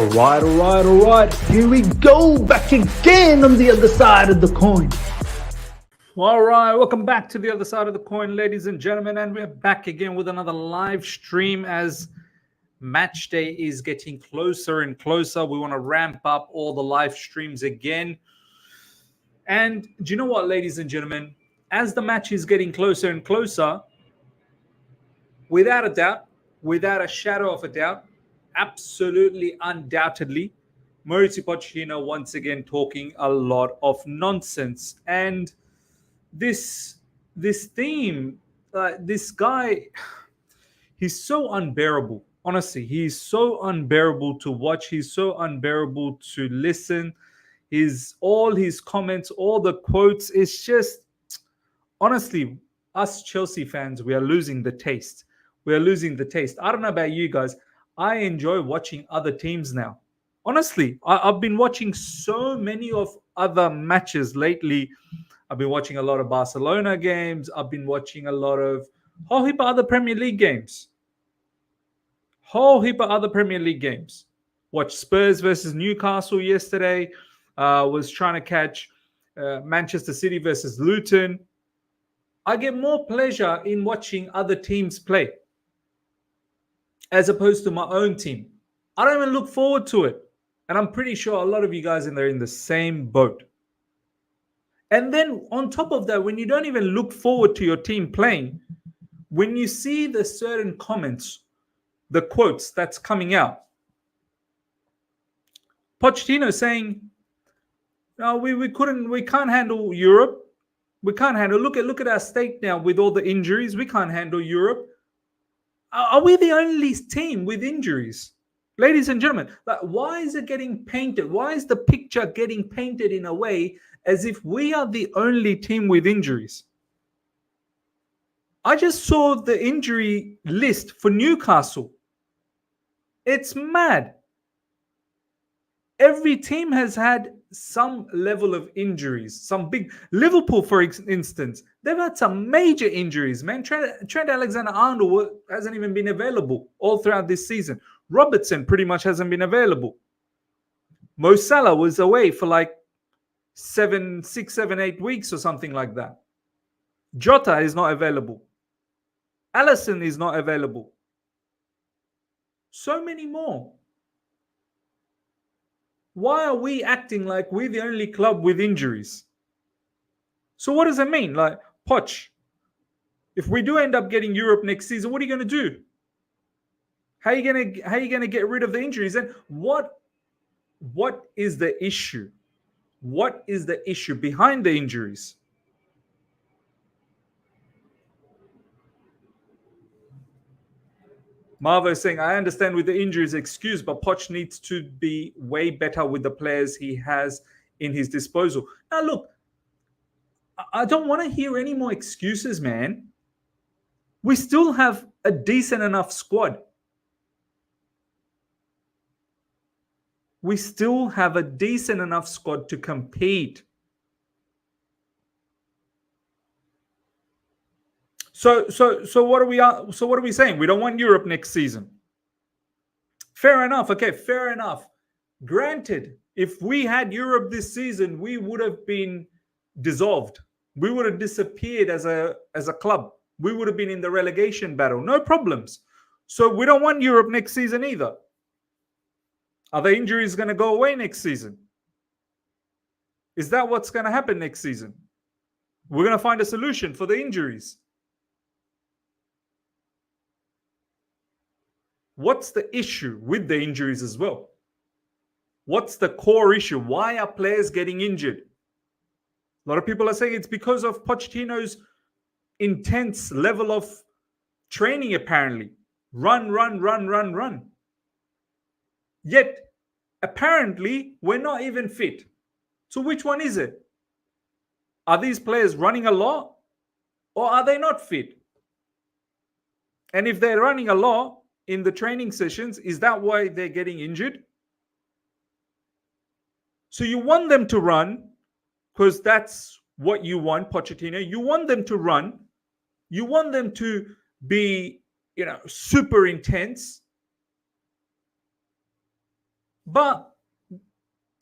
All right. Here we go. Back again on the other side of the coin. All right. Welcome back to the other side of the coin, ladies and gentlemen. And we're back again with another live stream as match day is getting closer and closer. We want to ramp up all the live streams again. And do you know what, ladies and gentlemen? As the match is getting closer and closer, without a doubt, without a shadow of a doubt, absolutely, undoubtedly, Mauricio Pochettino once again talking a lot of nonsense. And this theme, this guy, he's so unbearable. Honestly, he's so unbearable to watch. He's so unbearable to listen. All his comments, all the quotes, it's just, honestly, us Chelsea fans, we are losing the taste. We are losing the taste. I don't know about you guys. I enjoy watching other teams now. Honestly, I've been watching so many of other matches lately. I've been watching a lot of Barcelona games. I've been watching a lot of whole heap of other Premier League games. Watched Spurs versus Newcastle yesterday. Was trying to catch Manchester City versus Luton. I get more pleasure in watching other teams play as opposed to my own team. I don't even look forward to it. And I'm pretty sure a lot of you guys in there are in the same boat. And then on top of that, when you don't even look forward to your team playing, when you see the certain comments, the quotes that's coming out, Pochettino saying, no, we can't handle Europe. We can't handle. Look at our state now with all the injuries. We can't handle Europe. Are we the only team with injuries? Ladies and gentlemen, why is it getting painted? Why is the picture getting painted in a way as if we are the only team with injuries? I just saw the injury list for Newcastle. It's mad. Every team has had some level of injuries. Some big Liverpool, for instance, they've had some major injuries, man. Trent Alexander-Arnold hasn't even been available all throughout this season. Robertson pretty much hasn't been available. Mo Salah was away for like 6, 7, 8 weeks or something like that. Jota is not available. Alisson is not available. So many more. Why are we acting like we're the only club with injuries? So what does it mean? Like, Poch, if we do end up getting Europe next season, what are you going to do? How are you going to get rid of the injuries? And what is the issue? What is the issue behind the injuries? Marva is saying, I understand with the injuries excuse, but Poch needs to be way better with the players he has in his disposal. Now, look, I don't want to hear any more excuses, man. We still have a decent enough squad. We still have a decent enough squad to compete. So what are we saying? We don't want Europe next season. Fair enough. Okay, fair enough. Granted, if we had Europe this season, we would have been dissolved. We would have disappeared as a club. We would have been in the relegation battle. No problems. So we don't want Europe next season either. Are the injuries going to go away next season? Is that what's going to happen next season? We're going to find a solution for the injuries. What's the issue with the injuries as well? What's the core issue? Why are players getting injured? A lot of people are saying it's because of Pochettino's intense level of training, apparently. Run. Yet, apparently, we're not even fit. So which one is it? Are these players running a lot? Or are they not fit? And if they're running a lot in the training sessions, is that why they're getting injured? So you want them to run because that's what you want, Pochettino. You want them to run. You want them to be, super intense. But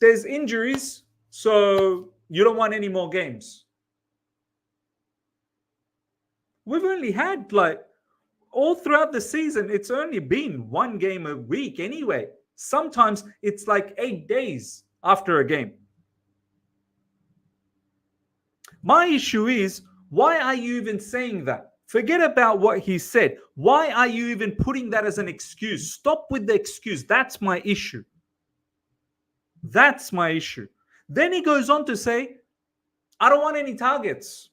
there's injuries, so you don't want any more games. We've only had all throughout the season, it's only been one game a week anyway. Sometimes it's like 8 days after a game. My issue is, why are you even saying that? Forget about what he said. Why are you even putting that as an excuse? Stop with the excuse. That's my issue. That's my issue. Then he goes on to say, I don't want any targets.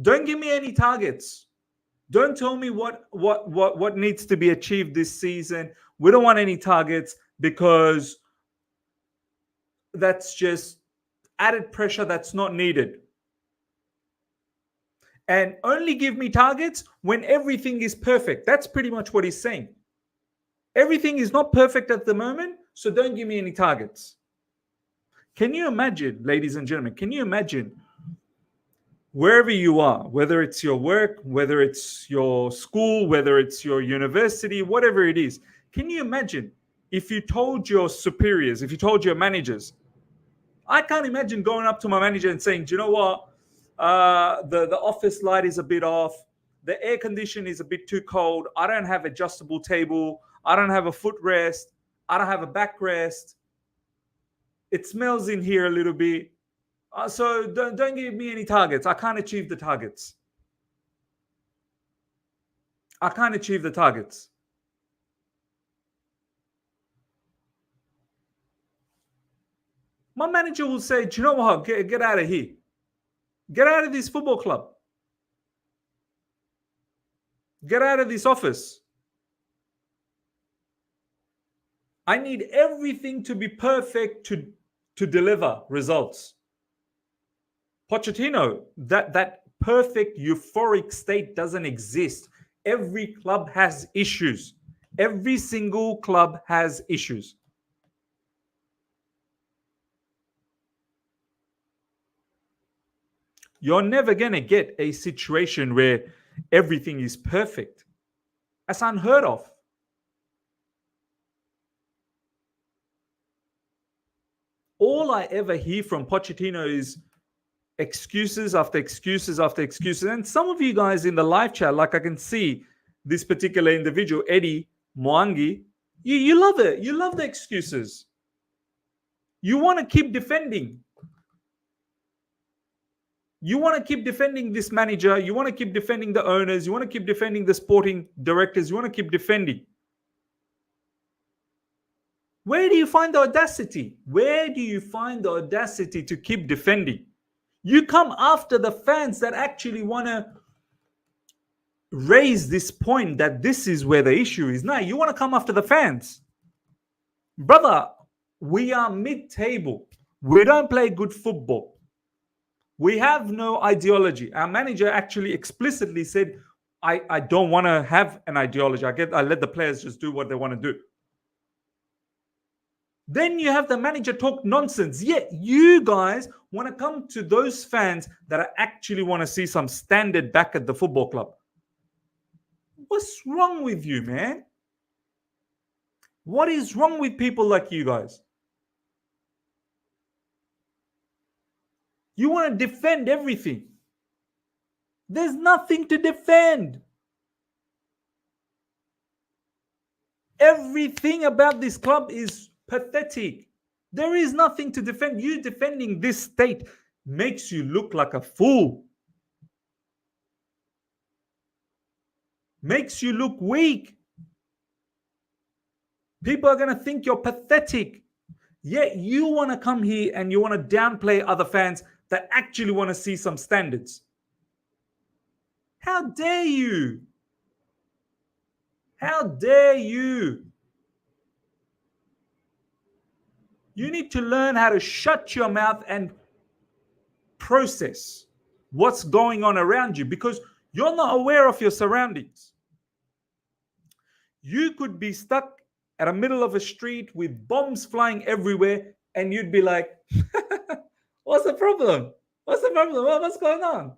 Don't give me any targets. Don't tell me what needs to be achieved this season. We don't want any targets because that's just added pressure that's not needed. And only give me targets when everything is perfect. That's pretty much what he's saying. Everything is not perfect at the moment, so don't give me any targets. Can you imagine, ladies and gentlemen, can you imagine wherever you are, whether it's your work, whether it's your school, whether it's your university, whatever it is, can you imagine if you told your superiors, if you told your managers, I can't imagine going up to my manager and saying, do you know what? The office light is a bit off. The air condition is a bit too cold. I don't have adjustable table. I don't have a footrest. I don't have a backrest. It smells in here a little bit. So don't give me any targets. I can't achieve the targets. I can't achieve the targets. My manager will say, do you know what? Get out of here. Get out of this football club. Get out of this office. I need everything to be perfect to deliver results. Pochettino, that perfect euphoric state doesn't exist. Every club has issues. Every single club has issues. You're never going to get a situation where everything is perfect. That's unheard of. All I ever hear from Pochettino is excuses after excuses after excuses. And some of you guys in the live chat, like I can see this particular individual, Eddie Mwangi, you love it. You love the excuses. You want to keep defending. You want to keep defending this manager. You want to keep defending the owners. You want to keep defending the sporting directors. You want to keep defending. Where do you find the audacity? Where do you find the audacity to keep defending? You come after the fans that actually want to raise this point that this is where the issue is. Now, you want to come after the fans. Brother, we are mid-table. We don't play good football. We have no ideology. Our manager actually explicitly said, I don't want to have an ideology. I let the players just do what they want to do. Then you have the manager talk nonsense. Yet you guys want to come to those fans that actually want to see some standard back at the football club. What's wrong with you, man? What is wrong with people like you guys? You want to defend everything. There's nothing to defend. Everything about this club is pathetic. There is nothing to defend. You defending this state makes you look like a fool. Makes you look weak. People are going to think you're pathetic. Yet you want to come here and you want to downplay other fans that actually want to see some standards. How dare you? How dare you? You need to learn how to shut your mouth and process what's going on around you, because you're not aware of your surroundings. You could be stuck at the middle of a street with bombs flying everywhere and you'd be like, what's the problem? What's the problem? What's going on?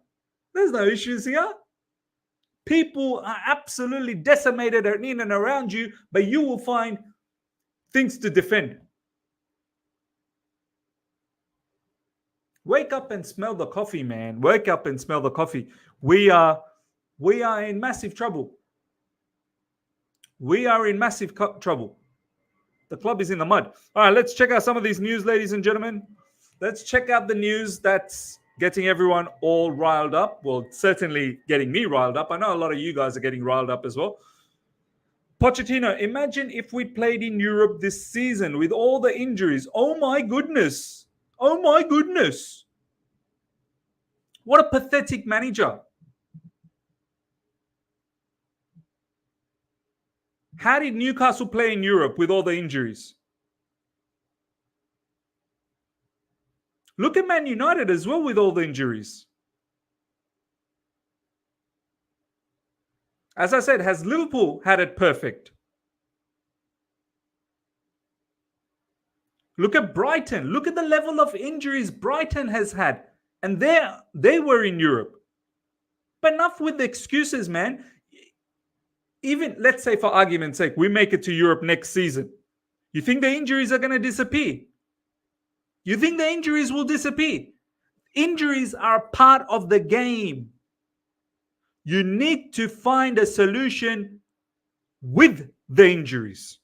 There's no issues here. People are absolutely decimated in and around you, but you will find things to defend. Wake up and smell the coffee, man. Wake up and smell the coffee. We are in massive trouble. We are in massive trouble. The club is in the mud. All right, let's check out some of these news, ladies and gentlemen. Let's check out the news that's getting everyone all riled up. Well, certainly getting me riled up. I know a lot of you guys are getting riled up as well. Pochettino, imagine if we played in Europe this season with all the injuries. Oh my goodness. Oh my goodness. What a pathetic manager. How did Newcastle play in Europe with all the injuries? Look at Man United as well with all the injuries. As I said, has Liverpool had it perfect? Look at Brighton. Look at the level of injuries Brighton has had. And they were in Europe. But enough with the excuses, man. Even, let's say for argument's sake, we make it to Europe next season. You think the injuries are going to disappear? You think the injuries will disappear? Injuries are part of the game. You need to find a solution with the injuries.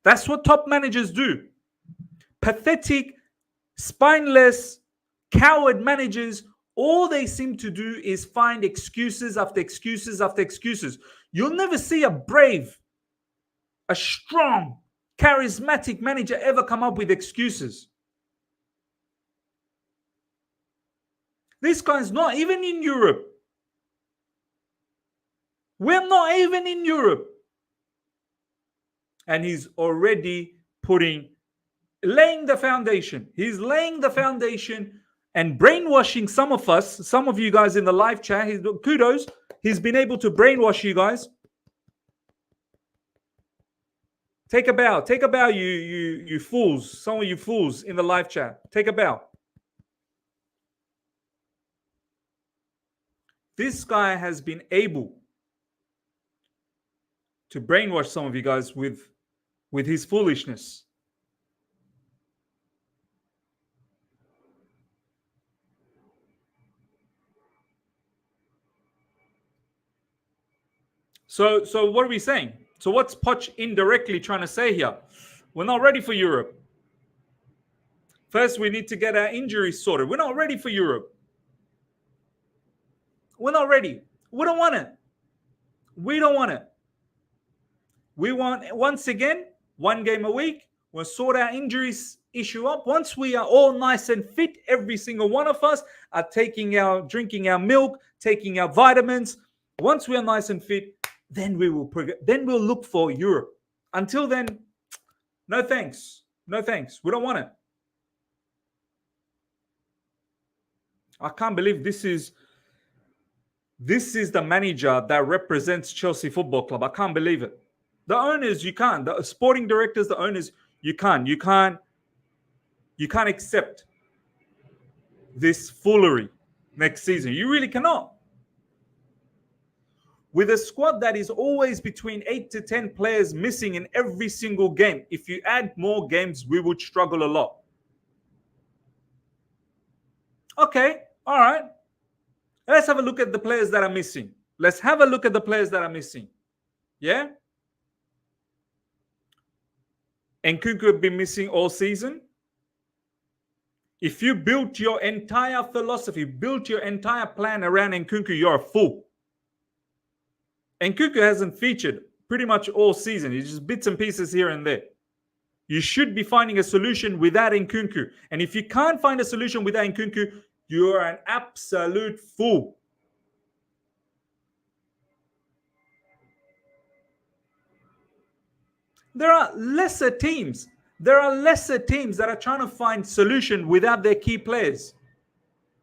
That's what top managers do. Pathetic, spineless, coward managers, all they seem to do is find excuses after excuses after excuses. You'll never see a brave, a strong, charismatic manager ever come up with excuses. This guy's not even in Europe. We're not even in Europe. And he's already laying the foundation. He's laying the foundation and brainwashing some of us, some of you guys in the live chat. Kudos. He's been able to brainwash you guys. Take a bow. Take a bow, you fools. Some of you fools in the live chat. Take a bow. This guy has been able to brainwash some of you guys with his foolishness. So what are we saying? So what's Poch indirectly trying to say here? We're not ready for Europe. First, we need to get our injuries sorted. We're not ready for Europe. We're not ready. We don't want it. We don't want it. We want, once again, 1 game a week. We'll sort our injuries issue up. Once we are all nice and fit, every single one of us are drinking our milk, taking our vitamins. Once we are nice and fit, then we'll look for Europe. Until then, no thanks. No thanks. We don't want it. I can't believe this is the manager that represents Chelsea Football Club. I can't believe it. The owners, you can't. The sporting directors, the owners, you can't. You can't accept this foolery next season. You really cannot. With a squad that is always between 8 to 10 players missing in every single game, if you add more games, we would struggle a lot. Okay, all right. Let's have a look at the players that are missing. Let's have a look at the players that are missing. Yeah? Nkunku have been missing all season. If you built your entire philosophy, built your entire plan around Nkunku, you're a fool. Nkunku hasn't featured pretty much all season. He's just bits and pieces here and there. You should be finding a solution without Nkunku. And if you can't find a solution without Nkunku, you're an absolute fool. There are lesser teams. There are lesser teams that are trying to find solution without their key players.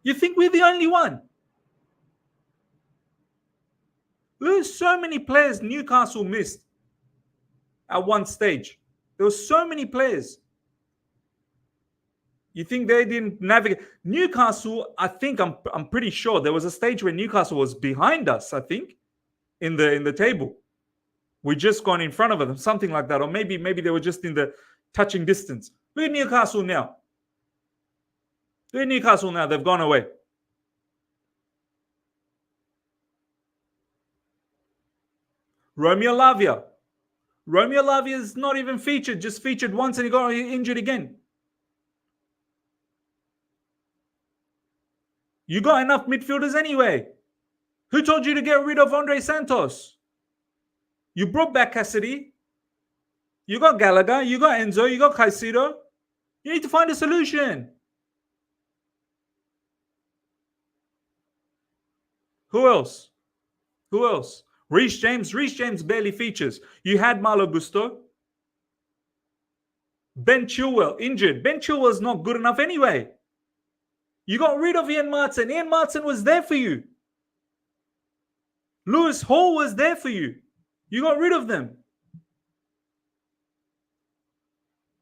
You think we're the only one? There's so many players Newcastle missed at one stage. There were so many players. You think they didn't navigate? Newcastle, I think, I'm pretty sure there was a stage where Newcastle was behind us, I think, in the table. We just gone in front of them, something like that. Or maybe they were just in the touching distance. Look at Newcastle now. They're Newcastle now. They've gone away. Romeo Lavia. Romeo Lavia is not even featured. Just featured once and he got injured again. You got enough midfielders anyway. Who told you to get rid of Andre Santos? You brought back Cassidy. You got Gallagher. You got Enzo. You got Caicedo. You need to find a solution. Who else? Who else? Reece James. Reece James barely features. You had Malo Gusto. Ben Chilwell injured. Ben Chilwell's not good enough anyway. You got rid of Ian Martin. Ian Martin was there for you. Lewis Hall was there for you. You got rid of them.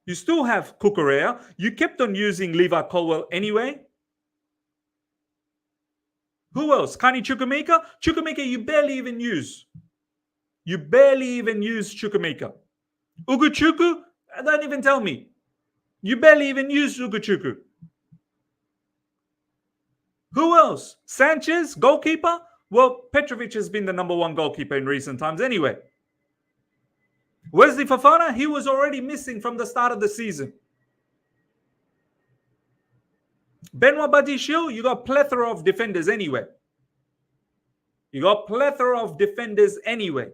You still have Cucurella. You kept on using Levi Colwell anyway. Who else? Kani Chukwuemeka? Chukwuemeka you barely even use. You barely even use Chukwuemeka. Ugochukwu? Don't even tell me. You barely even use Ugochukwu. Who else? Sanchez, goalkeeper? Well, Petrovic has been the number one goalkeeper in recent times anyway. Wesley Fofana, he was already missing from the start of the season. Benoit Badiashile, you got plethora of defenders anyway. You got plethora of defenders anyway.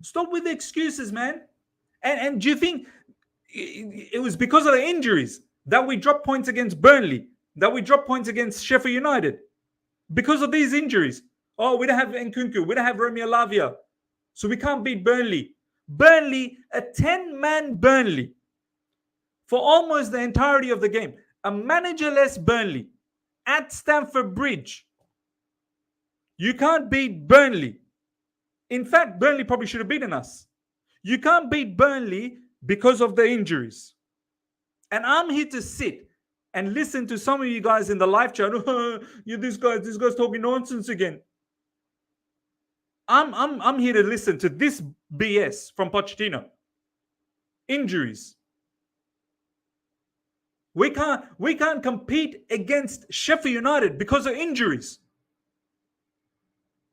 Stop with the excuses, man. And do you think it was because of the injuries that we dropped points against Burnley, that we dropped points against Sheffield United? Because of these injuries. Oh, we don't have Nkunku. We don't have Romeo Lavia. So we can't beat Burnley. Burnley, a 10-man Burnley for almost the entirety of the game. A managerless Burnley at Stamford Bridge. You can't beat Burnley. In fact, Burnley probably should have beaten us. You can't beat Burnley because of the injuries. And I'm here to sit and listen to some of you guys in the live chat. This guy's talking nonsense again. I'm here to listen to this BS from Pochettino. Injuries. We can't compete against Sheffield United because of injuries.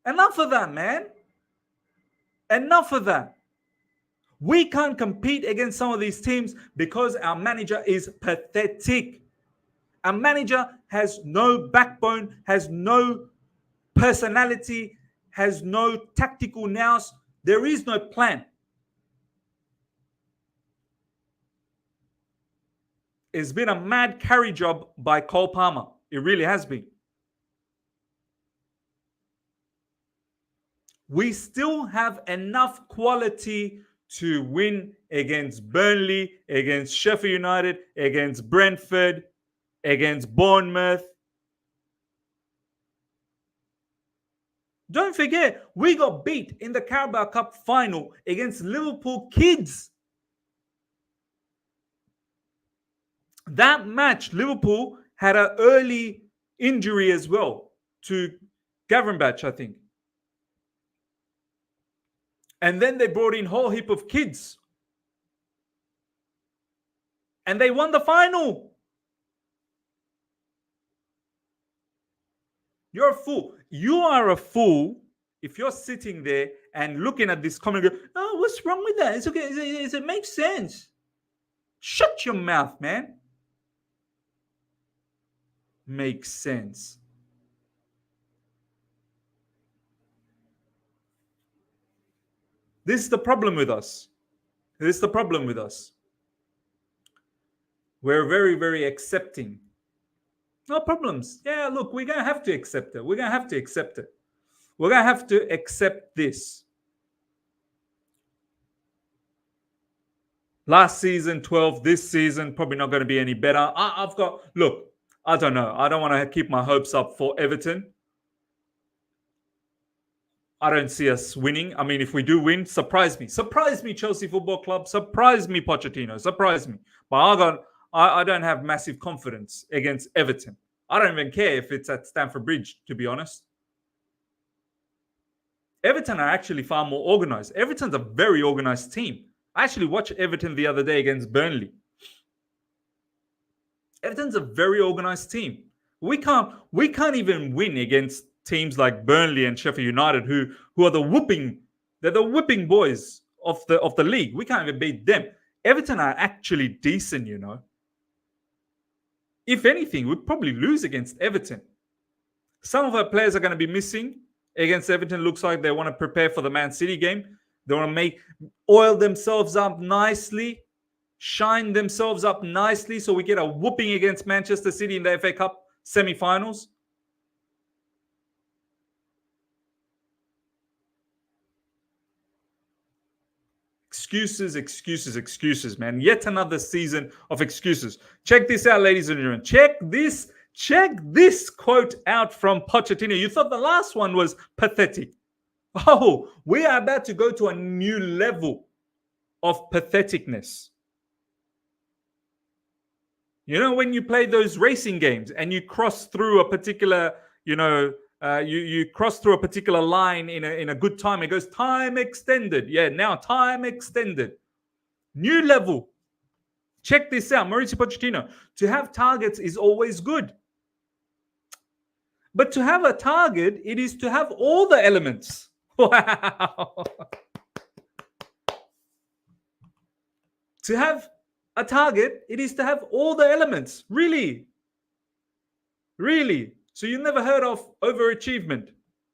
Enough of that, man. Enough of that. We can't compete against some of these teams because our manager is pathetic. Our manager has no backbone, has no personality, has no tactical nous. There is no plan. It's been a mad carry job by Cole Palmer. It really has been. We still have enough quality to win against Burnley, against Sheffield United, against Brentford, against Bournemouth. Don't forget, we got beat in the Carabao Cup final against Liverpool kids. That match, Liverpool had an early injury as well to Gravenberch, I think. And then they brought in a whole heap of kids. And they won the final. You're a fool. You are a fool if you're sitting there and looking at this comment and go, oh, what's wrong with that? It's okay. It makes sense. Shut your mouth, man. Makes sense. This is the problem with us. This is the problem with us. We're very, very accepting. No problems. Yeah, look, we're going to have to accept it. We're going to have to accept it. We're going to have to accept this. Last season, 12. This season, probably not going to be any better. Look, I don't know. I don't want to keep my hopes up for Everton. I don't see us winning. I mean, if we do win, surprise me. Surprise me, Chelsea Football Club. Surprise me, Pochettino. Surprise me. But I don't have massive confidence against Everton. I don't even care if it's at Stamford Bridge, to be honest. Everton are actually far more organized. Everton's a very organized team. I actually watched Everton the other day against Burnley. Everton's a very organized team. We can't even win against teams like Burnley and Sheffield United, who are they're the whipping boys of the league. We can't even beat them. Everton are actually decent, you know. If anything, we'd probably lose against Everton. Some of our players are going to be missing against Everton. Looks like they want to prepare for the Man City game. They want to oil themselves up nicely, shine themselves up nicely so we get a whooping against Manchester City in the FA Cup semi-finals. Excuses, man. Yet another season of excuses. Check this out, ladies and gentlemen. Check this quote out from Pochettino. You thought the last one was pathetic. Oh, we are about to go to a new level of patheticness. You know, when you play those racing games and you cross through a particular, you cross through a particular line in a good time, it goes time extended. Yeah, now time extended. New level. Check this out, Mauricio Pochettino. To have targets is always good. But to have a target, it is to have all the elements. Wow. To have a target, it is to have all the elements. Really? Really? So you never heard of overachievement?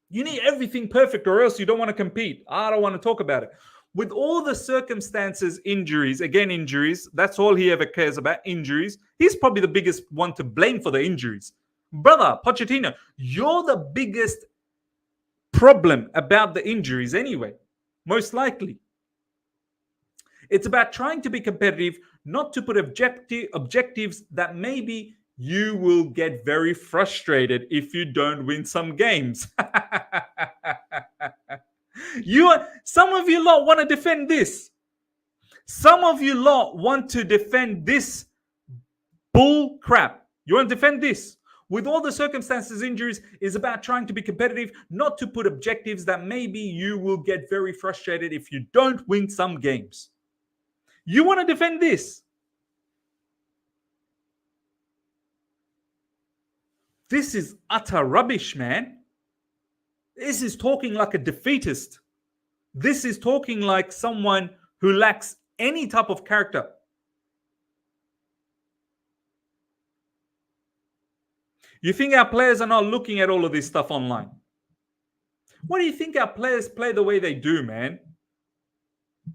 You need everything perfect or else you don't want to compete. I don't want to talk about it. With all the circumstances, injuries, that's all he ever cares about, injuries. He's probably the biggest one to blame for the injuries. Brother, Pochettino, you're the biggest problem about the injuries anyway, most likely. It's about trying to be competitive, not to put objectives that maybe you will get very frustrated if you don't win some games. Some of you lot want to defend this. Some of you lot want to defend this bull crap. You want to defend this. With all the circumstances, injuries is about trying to be competitive, not to put objectives that maybe you will get very frustrated if you don't win some games. You want to defend this. This is utter rubbish, man. This is talking like a defeatist. This is talking like someone who lacks any type of character. You think our players are not looking at all of this stuff online? Why do you think our players play the way they do, man?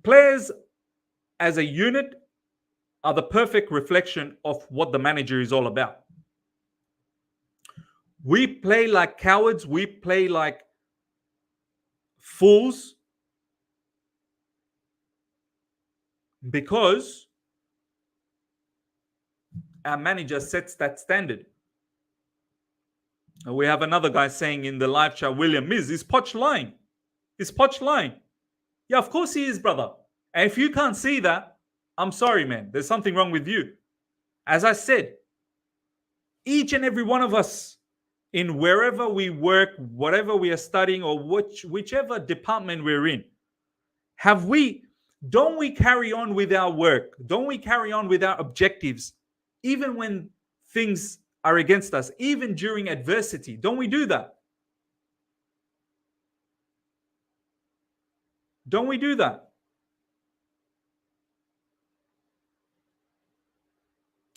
Players as a unit are the perfect reflection of what the manager is all about. We play like cowards. We play like fools because our manager sets that standard. We have another guy saying in the live chat, William Miz, is Poch lying? Is Poch lying? Yeah, of course he is, brother. And if you can't see that, I'm sorry, man. There's something wrong with you. As I said, each and every one of us in wherever we work, whatever we are studying, or whichever department we're in, don't we carry on with our work? Don't we carry on with our objectives, even when things are against us, even during adversity? Don't we do that? Don't we do that?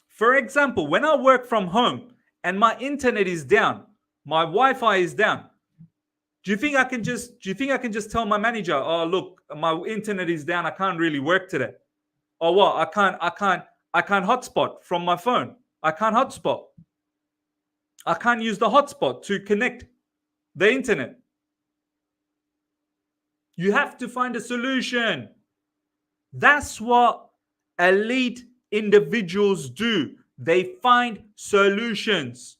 For example, when I work from home and my internet is down, my Wi-Fi is down, do you think I can just tell my manager, oh look, my internet is down, I can't really work today? Or what? I can't hotspot from my phone. I can't hotspot. I can't use the hotspot to connect the internet. You have to find a solution. That's what elite individuals do. They find solutions.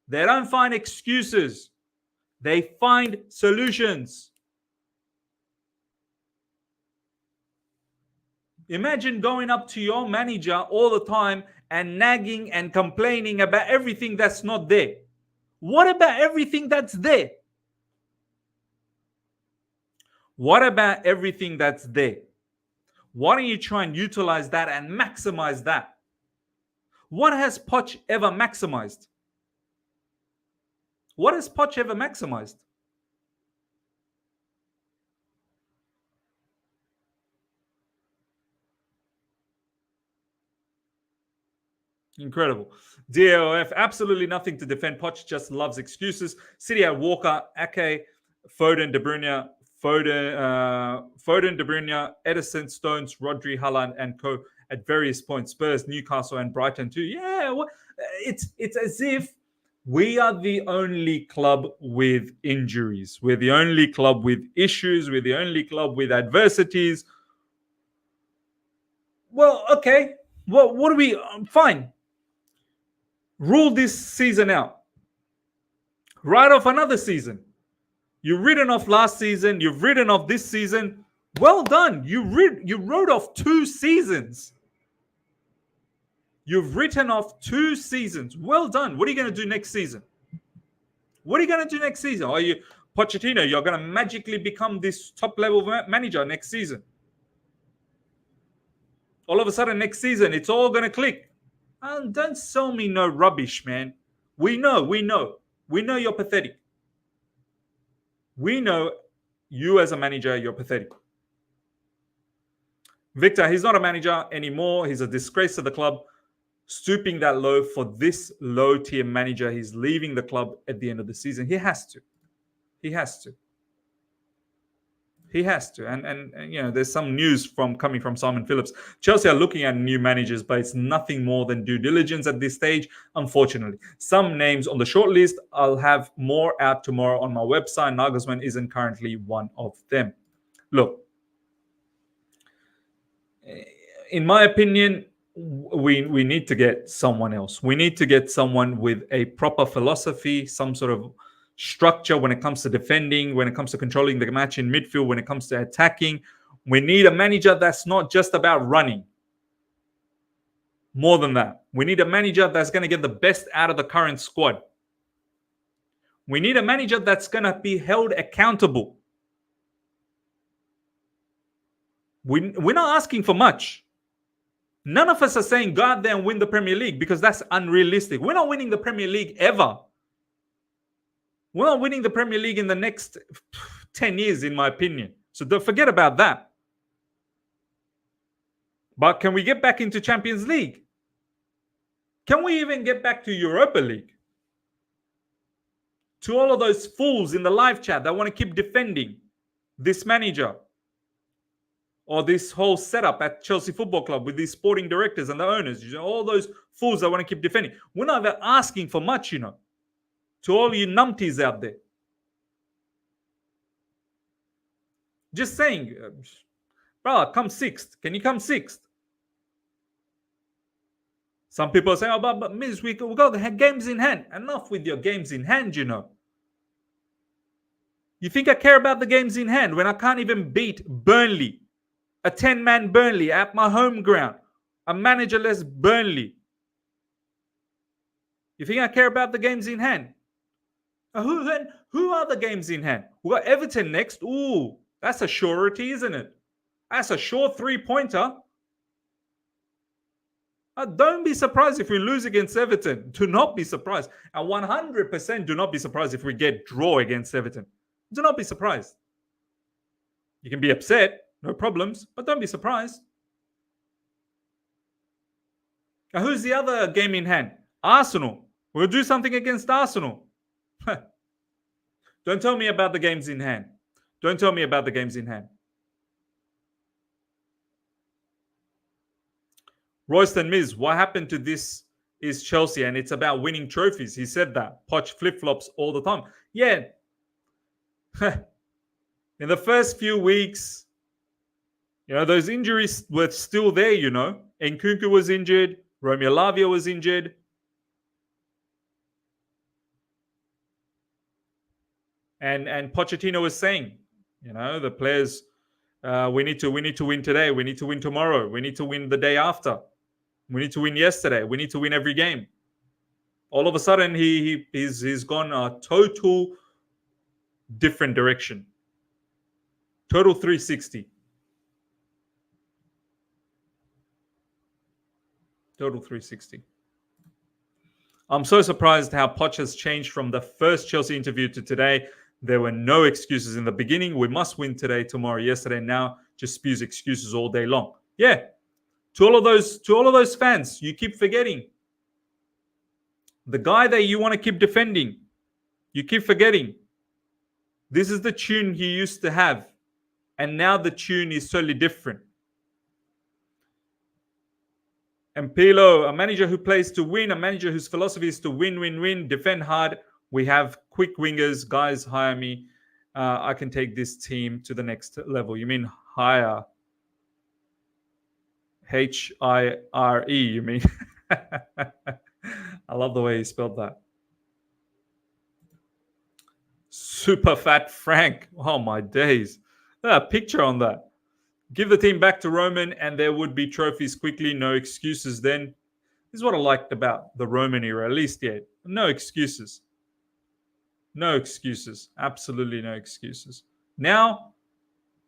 They don't find excuses. They find solutions. Imagine going up to your manager all the time and nagging and complaining about everything that's not there. What about everything that's there? What about everything that's there? Why don't you try and utilize that and maximize that? What has Poch ever maximized? What has Poch ever maximized? Incredible. DOF, absolutely nothing to defend. Poch just loves excuses. City had Walker, Ake, Foden, De Bruyne, Foden, De Bruyne, Edison, Stones, Rodri, Haaland, and co. at various points. Spurs, Newcastle, and Brighton too. Yeah, it's as if we are the only club with injuries. We're the only club with issues. We're the only club with adversities. Well, okay. Well, what do we? Fine. Rule this season out. Write off another season. You've written off last season. You've written off this season. Well done. You wrote off 2 seasons. You've written off 2 seasons. Well done. What are you going to do next season? What are you going to do next season? Are you Pochettino? You're going to magically become this top-level manager next season. All of a sudden, next season, it's all going to click. And don't sell me no rubbish, man. We know you're pathetic. We know you as a manager, you're pathetic. Victor, he's not a manager anymore. He's a disgrace to the club. Stooping that low for this low-tier manager, he's leaving the club at the end of the season. He has to. And you know, there's some news coming from Simon Phillips. Chelsea are looking at new managers, but it's nothing more than due diligence at this stage, unfortunately. Some names on the short list. I'll have more out tomorrow on my website. Nagelsmann isn't currently one of them. Look, in my opinion, we need to get someone else. We need to get someone with a proper philosophy, some sort of structure when it comes to defending, when it comes to controlling the match in midfield, when it comes to attacking. We need a manager that's not just about running. More than that, we need a manager that's going to get the best out of the current squad. We need a manager that's going to be held accountable. We're not asking for much. None of us are saying go out there and win the Premier League, because that's unrealistic. We're not winning the Premier League ever. We're not winning the Premier League in the next 10 years, in my opinion. So don't forget about that. But can we get back into Champions League? Can we even get back to Europa League? To all of those fools in the live chat that want to keep defending this manager or this whole setup at Chelsea Football Club with these sporting directors and the owners, you know, all those fools that want to keep defending. We're not even asking for much, you know. To all you numpties out there. Just saying, bro, come 6th. Can you come 6th? Some people are saying, oh, but Miz, we got games in hand. Enough with your games in hand, you know. You think I care about the games in hand when I can't even beat Burnley, a 10-man Burnley at my home ground, a managerless Burnley? You think I care about the games in hand? Who are the games in hand? We got Everton next. Ooh, that's a surety, isn't it? That's a sure 3-pointer. Don't be surprised if we lose against Everton. Do not be surprised. And 100% do not be surprised if we get draw against Everton. Do not be surprised. You can be upset, no problems, but don't be surprised. Now, who's the other game in hand? Arsenal. We'll do something against Arsenal. Don't tell me about the games in hand. Don't tell me about the games in hand. Royston Miz, what happened to this is Chelsea, and it's about winning trophies. He said that. Poch flip-flops all the time. Yeah. In the first few weeks, you know, those injuries were still there, you know. Nkunku was injured. Romeo Lavia was injured. And Pochettino was saying, you know, the players, we need to win today. We need to win tomorrow. We need to win the day after. We need to win yesterday. We need to win every game. All of a sudden, he's gone a total different direction. Total 360. Total 360. I'm so surprised how Poch has changed from the first Chelsea interview to today. There were no excuses in the beginning. We must win today, tomorrow, yesterday. Now just spews excuses all day long. Yeah. To all of those fans, you keep forgetting. The guy that you want to keep defending, you keep forgetting. This is the tune he used to have. And now the tune is totally different. And Pilo, a manager who plays to win, a manager whose philosophy is to win, win, win, defend hard. We have quick wingers. Guys, hire me. I can take this team to the next level. You mean hire? Hire, you mean? I love the way he spelled that. Super fat Frank. Oh, my days. A picture on that. Give the team back to Roman and there would be trophies quickly. No excuses then. This is what I liked about the Roman era, at least yet. No excuses. No excuses. Absolutely no excuses. Now,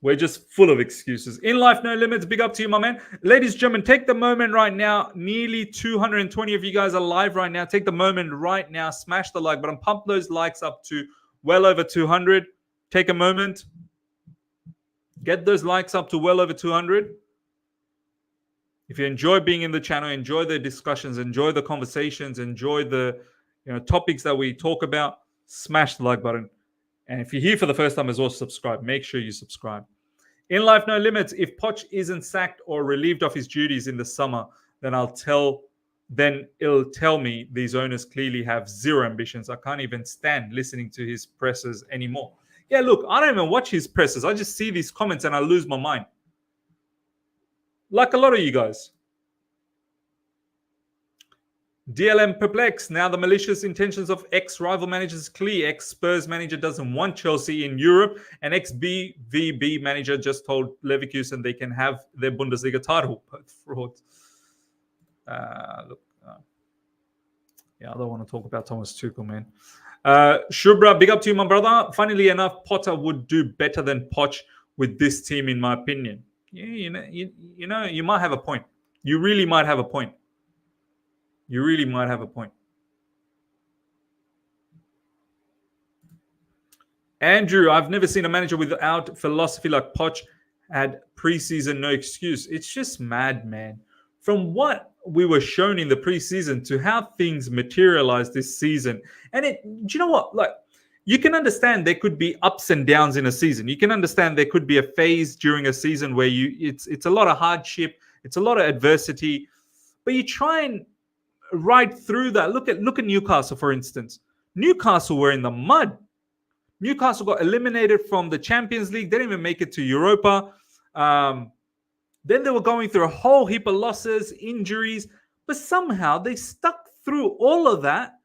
we're just full of excuses. In life, no limits. Big up to you, my man. Ladies and gentlemen, take the moment right now. Nearly 220 of you guys are live right now. Take the moment right now. Smash the like button. Pump those likes up to well over 200. Take a moment. Get those likes up to well over 200. If you enjoy being in the channel, enjoy the discussions, enjoy the conversations, enjoy the topics that we talk about, smash the like button. And if you're here for the first time as well, subscribe. Make sure you subscribe. In life, no limits. If Poch isn't sacked or relieved of his duties in the summer, then it'll tell me these owners clearly have zero ambitions. I can't even stand listening to his presses anymore. Yeah, look, I don't even watch his presses. I just see these comments and I lose my mind. Like a lot of you guys. DLM perplexed. Now the malicious intentions of ex-rival managers is clear. Ex-Spurs manager doesn't want Chelsea in Europe. And ex-BVB manager just told Leverkusen they can have their Bundesliga title. Fraud. I don't want to talk about Thomas Tuchel, man. Shubra, big up to you, my brother. Funnily enough, Potter would do better than Poch with this team, in my opinion. Yeah, you might have a point. You really might have a point. You really might have a point. Andrew, I've never seen a manager without philosophy like Poch had preseason, no excuse. It's just mad, man. From what we were shown in the preseason to how things materialized this season. And do you know what? Like, you can understand there could be ups and downs in a season. You can understand there could be a phase during a season where it's a lot of hardship, it's a lot of adversity, but you try and ride through that. Look at Newcastle, for instance. Newcastle were in the mud. Newcastle got eliminated from the Champions League. They didn't even make it to Europa. Then they were going through a whole heap of losses, injuries, but somehow they stuck through all of that.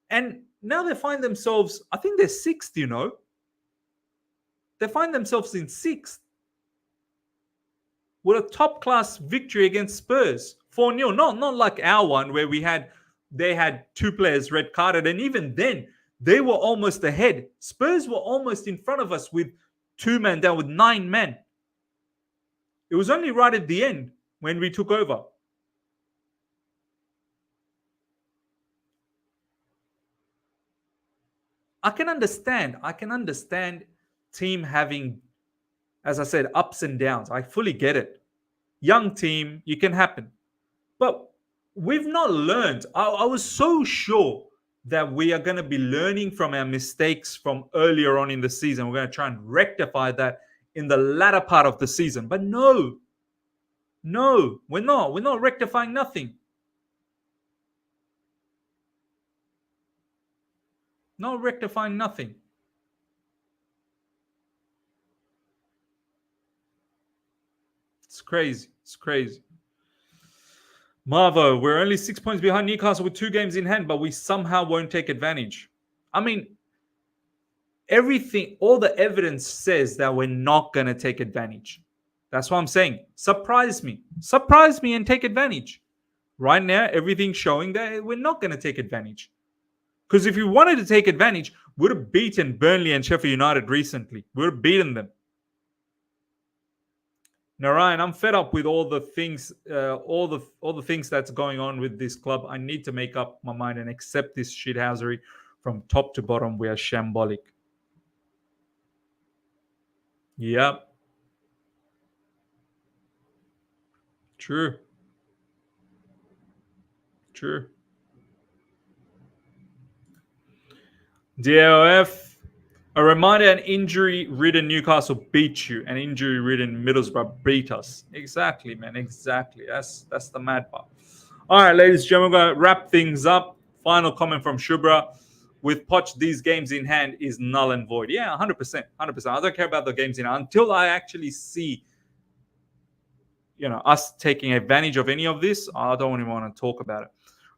And now they find themselves, I think they're sixth, They find themselves in sixth with a top-class victory against Spurs. 4-0. Not like our one where they had two players red carded. And even then, they were almost ahead. Spurs were almost in front of us with 2 men down with 9 men. It was only right at the end when we took over. I can understand team having, as I said, ups and downs. I fully get it. Young team, it can happen. But we've not learned. I was so sure that we are going to be learning from our mistakes from earlier on in the season. We're going to try and rectify that in the latter part of the season. But no, we're not. We're not rectifying nothing. Not rectifying nothing. It's crazy. It's crazy. Marvo, we're only 6 points behind Newcastle with 2 games in hand, but we somehow won't take advantage. I mean, all the evidence says that we're not going to take advantage. That's what I'm saying. Surprise me and take advantage. Right now, everything's showing that we're not going to take advantage. Because if we wanted to take advantage, we would have beaten Burnley and Sheffield United recently. We would have beaten them. Now, Ryan, I'm fed up with all the things, all the things that's going on with this club. I need to make up my mind and accept this shithousery from top to bottom. We are shambolic. Yep. True. True. DOF. A reminder: an injury-ridden Newcastle beat you. An injury-ridden Middlesbrough beat us. Exactly, man. Exactly. That's the mad part. All right, ladies and gentlemen, we're going to wrap things up. Final comment from Shubra. With Poch, these games in hand is null and void. Yeah, 100%. 100%. I don't care about the games in hand until I actually see, us taking advantage of any of this. I don't even want to talk about it.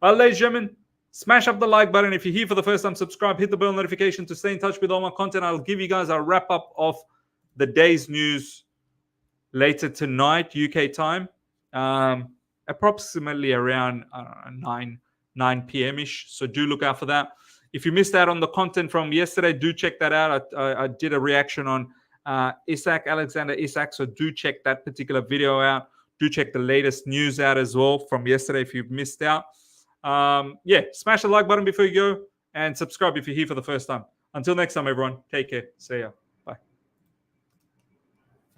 All right, ladies and gentlemen, smash up the like button. If you're here for the first time, subscribe, hit the bell notification to stay in touch with all my content. I'll give you guys a wrap up of the day's news later tonight, UK time, approximately around 9 p.m.-ish. So do look out for that. If you missed out on the content from yesterday, do check that out. I did a reaction on Alexander Isak. So do check that particular video out. Do check the latest news out as well from yesterday if you've missed out. Smash the like button before you go and subscribe if you're here for the first time. Until next time, everyone, take care. See ya.